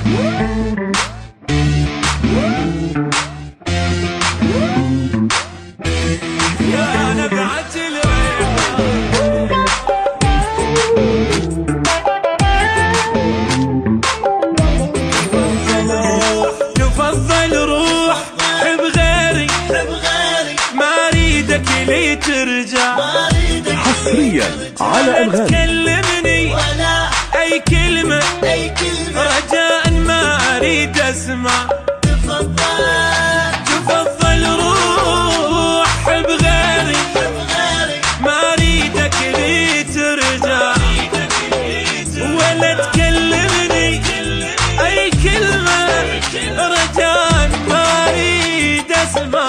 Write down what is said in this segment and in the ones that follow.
يا نبعة تفضل روح حب غيري ما اريدك لي ترجع حصريا على أنغامي. تكلمني اي كلمة رجاء ما اريد اسمع. تفضل روح حب غيري ما اريدك لي ترجع ولا تكلمني اي كلمة رجاء ما اريد اسمع.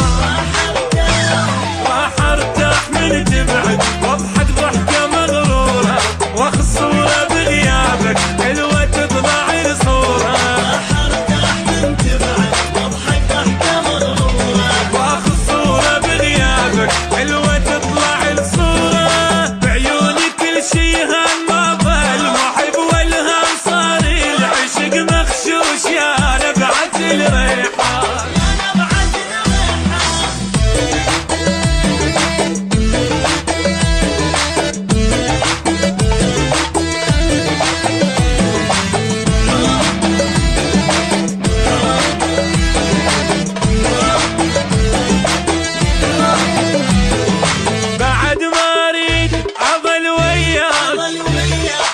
راح ارتاح من تبعد واضحك ضحكة مغرورة واخذ صورة بغيابك حلوة تطلع الصورة. راح ارتاح من تبعد واضحك ضحكة مغرورة واخذ صورة بغيابك حلوة تطلع الصورة. بعيوني كل شي هان ما ظل محب والهام صار العشق مخشوش. يا نبعة الريحان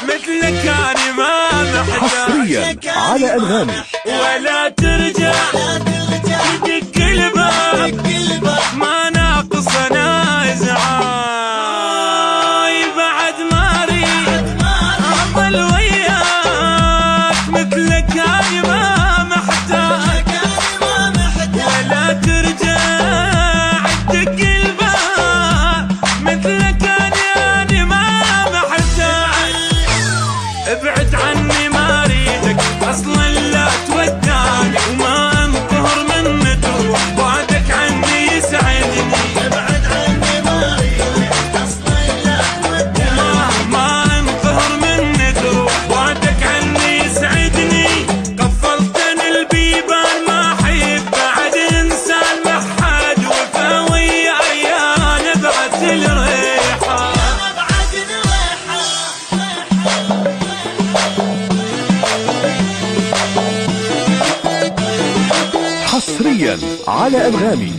مثلك أنا ما محتاج. حصريا على أنغامي. ولا ترجع تدق الباب ما ناقص انا ازعاج. بعد ما اريد اظل وياك مثلك انا ما محتاج. ولا ترجع تدق الباب مثلك انا ما محتاج. ابعد عني ما اريدك اصلا لا تودعني وما انطهر من تروح بعدك عني يسعدني. ابعد عني ما اريدك اصلا لا تودعني ما انطهر من تروح بعدك عني يسعدني. قفلتني البيبان ما احب بعد انسان محاد وفا وياي. يا نبعة الريحان حصريا على أنغامي.